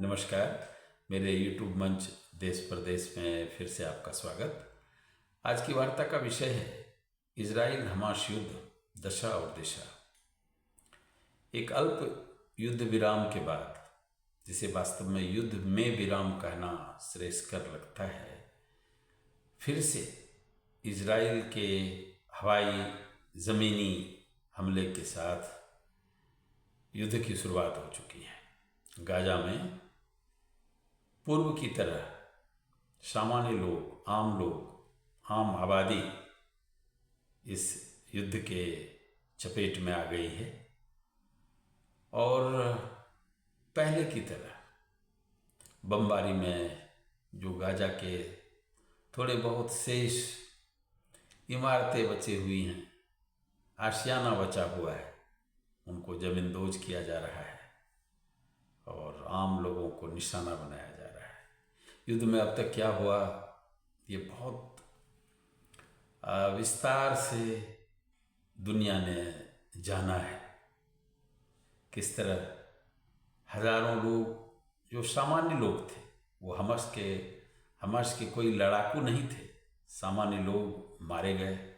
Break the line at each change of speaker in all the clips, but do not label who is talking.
नमस्कार। मेरे YouTube मंच देश प्रदेश में फिर से आपका स्वागत। आज की वार्ता का विषय है इजराइल हमास युद्ध, दशा और दिशा। एक अल्प युद्ध विराम के बाद, जिसे वास्तव में युद्ध में विराम कहना श्रेयस्कर लगता है, फिर से इजराइल के हवाई ज़मीनी हमले के साथ युद्ध की शुरुआत हो चुकी है। गाजा में पूर्व की तरह सामान्य लोग, आम आबादी इस युद्ध के चपेट में आ गई है और पहले की तरह बमबारी में जो गाजा के थोड़े बहुत शेष इमारतें बची हुई हैं, आशियाना बचा हुआ है, उनको जमींदोज किया जा रहा है और आम लोगों को निशाना बनाया जा रहा है। युद्ध में अब तक क्या हुआ, ये बहुत विस्तार से दुनिया ने जाना है। किस तरह हजारों लोग जो सामान्य लोग थे, वो हमास के कोई लड़ाकू नहीं थे, सामान्य लोग मारे गए।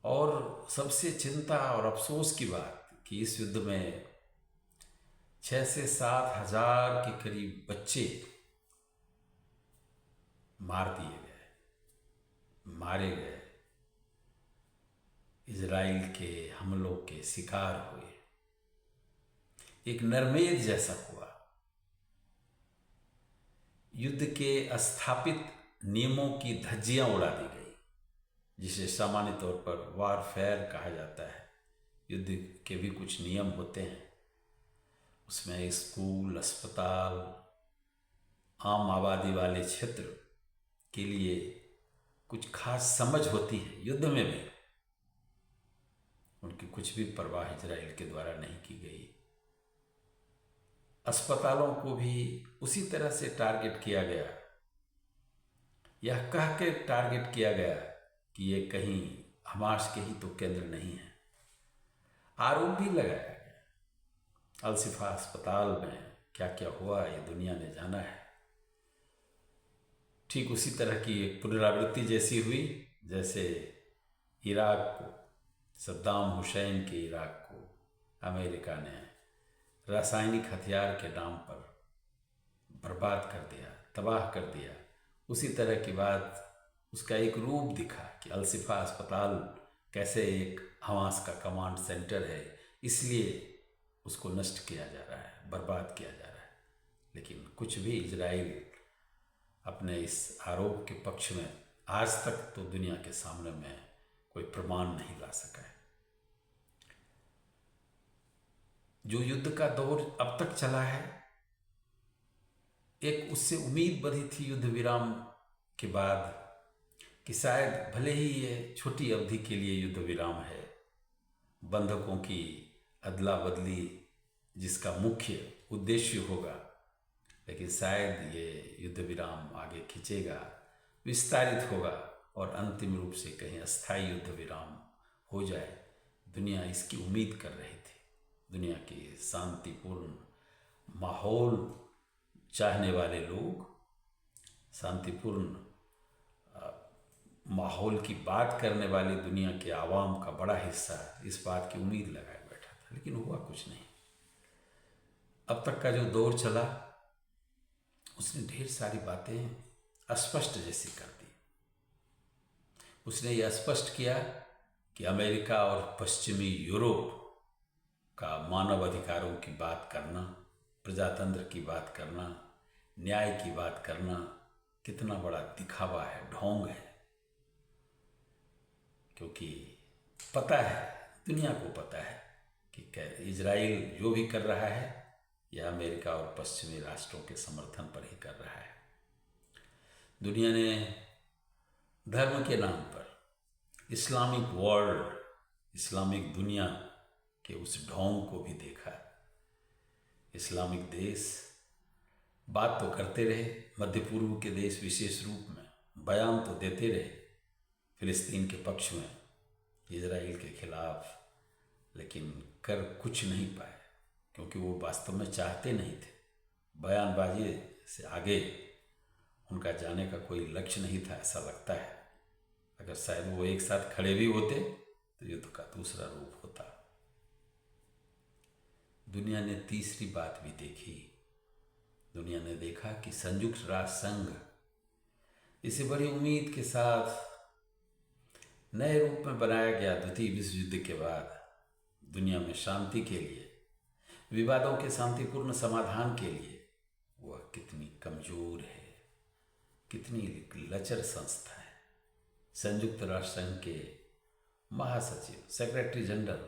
और सबसे चिंता और अफसोस की बात कि इस युद्ध में 6 से 7 हजार के करीब बच्चे मार दिए गए, मारे गए, इजराइल के हमलों के शिकार हुए। एक नरमेध जैसा हुआ। युद्ध के स्थापित नियमों की धज्जियां उड़ा दी गई, जिसे सामान्य तौर पर वारफेयर कहा जाता है। युद्ध के भी कुछ नियम होते हैं, उसमें स्कूल, अस्पताल, आम आबादी वाले क्षेत्र के लिए कुछ खास समझ होती है। युद्ध में भी उनकी कुछ भी परवाह इजराइल के द्वारा नहीं की गई। अस्पतालों को भी उसी तरह से टारगेट किया गया, यह कह के टारगेट किया गया कि ये कहीं हमास के ही तो केंद्र नहीं है। आरोप भी लगाया गया। अल-शिफा अस्पताल में क्या क्या हुआ, ये दुनिया ने जाना है। ठीक उसी तरह की एक पुनरावृत्ति जैसी हुई जैसे इराक को, सद्दाम हुसैन के इराक को अमेरिका ने रासायनिक हथियार के नाम पर बर्बाद कर दिया, तबाह कर दिया। उसी तरह की बात, उसका एक रूप दिखा कि अल-शिफा अस्पताल कैसे एक हमास का कमांड सेंटर है, इसलिए उसको नष्ट किया जा रहा है, बर्बाद किया जा रहा है। लेकिन कुछ भी इजराइल अपने इस आरोप के पक्ष में आज तक तो दुनिया के सामने में कोई प्रमाण नहीं ला सका है। जो युद्ध का दौर अब तक चला है, एक उससे उम्मीद बंधी थी युद्ध विराम के बाद कि शायद भले ही ये छोटी अवधि के लिए युद्ध विराम है, बंधकों की अदला बदली जिसका मुख्य उद्देश्य होगा, लेकिन शायद ये युद्ध विराम आगे खींचेगा, विस्तारित होगा और अंतिम रूप से कहीं अस्थायी युद्ध विराम हो जाए। दुनिया इसकी उम्मीद कर रही थी। दुनिया के शांतिपूर्ण माहौल चाहने वाले लोग, शांतिपूर्ण माहौल की बात करने वाली दुनिया के आवाम का बड़ा हिस्सा इस बात की उम्मीद लगाए बैठा था, लेकिन हुआ कुछ नहीं। अब तक का जो दौर चला, उसने ढेर सारी बातें स्पष्ट जैसी कर दी। उसने यह स्पष्ट किया कि अमेरिका और पश्चिमी यूरोप का मानव अधिकारों की बात करना, प्रजातंत्र की बात करना, न्याय की बात करना कितना बड़ा दिखावा है, ढोंग है। क्योंकि पता है, दुनिया को पता है कि इजराइल जो भी कर रहा है, यह अमेरिका और पश्चिमी राष्ट्रों के समर्थन पर ही कर रहा है। दुनिया ने धर्म के नाम पर इस्लामिक वर्ल्ड, इस्लामिक दुनिया के उस ढोंग को भी देखा। इस्लामिक देश बात तो करते रहे, मध्य पूर्व के देश विशेष रूप में बयान तो देते रहे फिलिस्तीन के पक्ष में, इजराइल के खिलाफ, लेकिन कर कुछ नहीं पाए, क्योंकि वो वास्तव में चाहते नहीं थे। बयानबाजी से आगे उनका जाने का कोई लक्ष्य नहीं था, ऐसा लगता है। अगर शायद वो एक साथ खड़े भी होते तो युद्ध का दूसरा रूप होता। दुनिया ने तीसरी बात भी देखी। दुनिया ने देखा कि संयुक्त राष्ट्र संघ इसे बड़ी उम्मीद के साथ नए रूप में बनाया गया द्वितीय विश्व युद्ध के बाद दुनिया में शांति के लिए, विवादों के शांतिपूर्ण समाधान के लिए, वह कितनी कमजोर है, कितनी लचर संस्था है। संयुक्त राष्ट्र संघ के महासचिव, सेक्रेटरी जनरल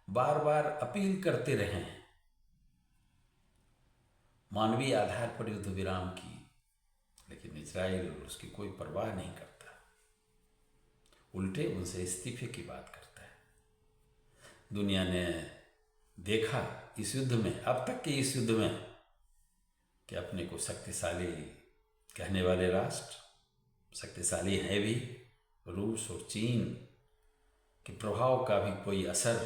बार बार अपील करते रहे हैं मानवीय आधार पर युद्ध विराम की, लेकिन इजराइल उसकी कोई परवाह नहीं करता, उल्टे उनसे इस्तीफे की बात करता है। दुनिया ने देखा इस युद्ध में, अब तक के इस युद्ध में, कि अपने को शक्तिशाली कहने वाले राष्ट्र, शक्तिशाली है भी, रूस और चीन के प्रभाव का भी कोई असर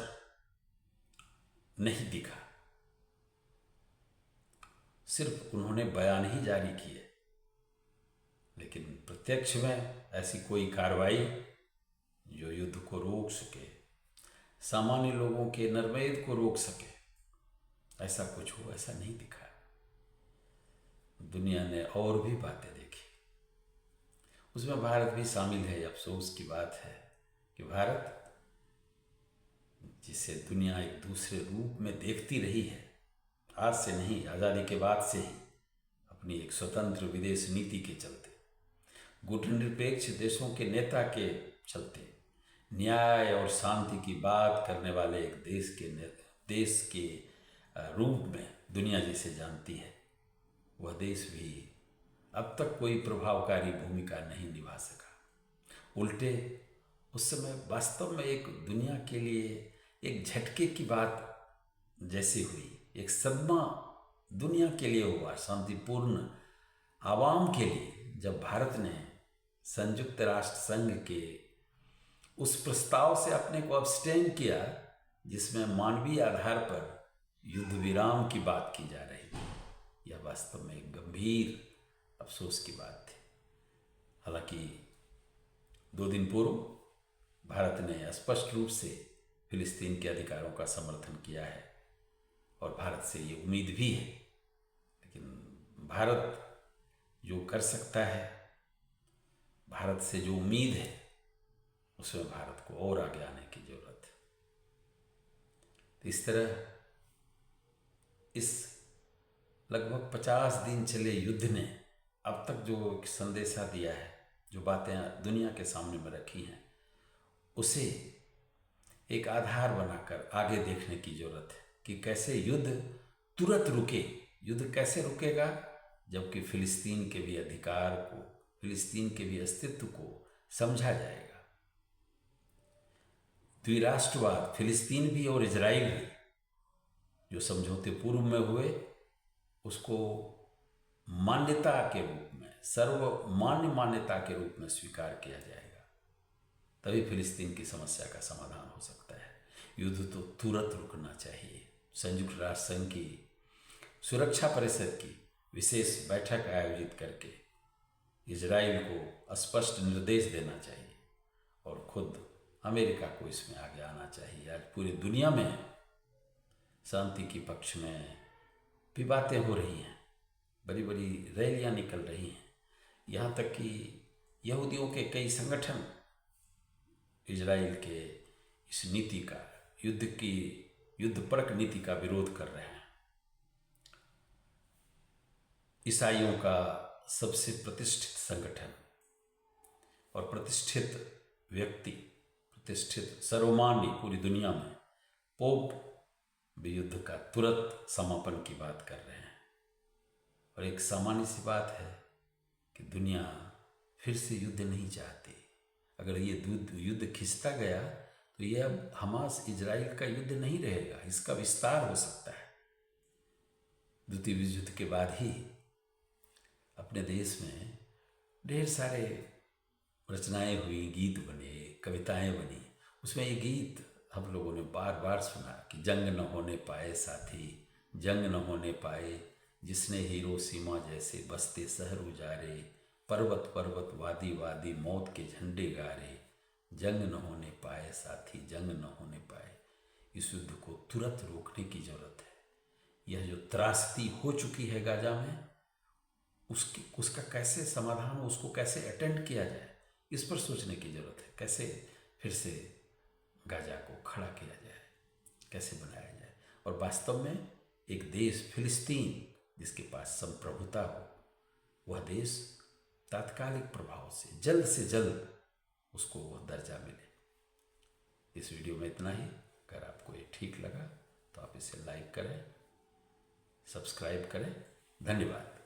नहीं दिखा। सिर्फ उन्होंने बयान ही जारी किए, लेकिन प्रत्यक्ष में ऐसी कोई कार्रवाई जो युद्ध को रोक सके, सामान्य लोगों के नरमेद को रोक सके, ऐसा कुछ हो, ऐसा नहीं दिखा। दुनिया ने और भी बातें देखी, उसमें भारत भी शामिल है। अफसोस की बात है कि भारत, जिसे दुनिया एक दूसरे रूप में देखती रही है, आज से नहीं, आज़ादी के बाद से ही, अपनी एक स्वतंत्र विदेश नीति के चलते, गुटनिरपेक्ष देशों के नेता के चलते, न्याय और शांति की बात करने वाले एक देश के रूप में दुनिया जिसे जानती है, वह देश भी अब तक कोई प्रभावकारी भूमिका नहीं निभा सका। उल्टे उस समय वास्तव में एक दुनिया के लिए एक झटके की बात जैसी हुई, एक सदमा दुनिया के लिए हुआ, शांतिपूर्ण आवाम के लिए, जब भारत ने संयुक्त राष्ट्र संघ के उस प्रस्ताव से अपने को अब्सटेन किया जिसमें मानवीय आधार पर युद्ध विराम की बात की जा रही थी। यह वास्तव में एक गंभीर अफसोस की बात थी। हालांकि 2 दिन पूर्व भारत ने स्पष्ट रूप से फिलिस्तीन के अधिकारों का समर्थन किया है और भारत से ये उम्मीद भी है, लेकिन भारत जो कर सकता है, भारत से जो उम्मीद है, उसमें भारत को और आगे आने की जरूरत है। तो इस तरह इस लगभग 50 दिन चले युद्ध ने अब तक जो एक संदेशा दिया है, जो बातें दुनिया के सामने में रखी हैं, उसे एक आधार बनाकर आगे देखने की जरूरत है कि कैसे युद्ध तुरंत रुके। युद्ध कैसे रुकेगा? जबकि फिलिस्तीन के भी अधिकार को, फिलिस्तीन के भी अस्तित्व को समझा जाएगा। द्विराष्ट्रवाद, फिलिस्तीन भी और इजराइल भी, जो समझौते पूर्व में हुए, उसको मान्यता के रूप में, सर्वमान्य मान्यता के रूप में स्वीकार किया जाएगा, तभी फिलिस्तीन की समस्या का समाधान हो सकता है। युद्ध तो तुरंत रुकना चाहिए। संयुक्त राष्ट्र संघ की सुरक्षा परिषद की विशेष बैठक आयोजित करके इजराइल को स्पष्ट निर्देश देना चाहिए और खुद अमेरिका को इसमें आगे आना चाहिए। आज पूरी दुनिया में शांति के पक्ष में भी बातें हो रही हैं, बड़ी बड़ी रैलियां निकल रही हैं, यहाँ तक कि यहूदियों के कई संगठन इजराइल के इस नीति का, युद्धपरक नीति का विरोध कर रहे हैं। ईसाइयों का सबसे प्रतिष्ठित संगठन और प्रतिष्ठित व्यक्ति, प्रतिष्ठित सर्वमान्य पूरी दुनिया में पोप भी युद्ध का तुरंत समापन की बात कर रहे हैं। और एक सामान्य सी बात है कि दुनिया फिर से युद्ध नहीं चाहती। अगर ये युद्ध खिंचता गया तो ये अब हमास इजराइल का युद्ध नहीं रहेगा, इसका विस्तार हो सकता है। द्वितीय विश्व युद्ध के बाद ही अपने देश में ढेर सारे रचनाएं हुई, गीत बने, कविताएं बनी। उसमें ये गीत हम लोगों ने बार बार सुना कि जंग न होने पाए साथी, जंग न होने पाए जिसने हिरोशिमा जैसे बसते शहर उजारे, पर्वत पर्वत वादी वादी मौत के झंडे गारे, जंग न होने पाए साथी, जंग न होने पाए। इस युद्ध को तुरंत रोकने की जरूरत है। यह जो त्रासदी हो चुकी है गाजा में, उसका कैसे समाधान, उसको कैसे अटेंड किया जाए, इस पर सोचने की जरूरत है। कैसे फिर से गाजा को खड़ा किया जाए, कैसे बनाया जाए, और वास्तव में एक देश फिलिस्तीन जिसके पास संप्रभुता हो, वह देश तात्कालिक प्रभाव से जल्द उसको वह दर्जा मिले। इस वीडियो में इतना ही। अगर आपको ये ठीक लगा तो आप इसे लाइक करें, सब्सक्राइब करें। धन्यवाद।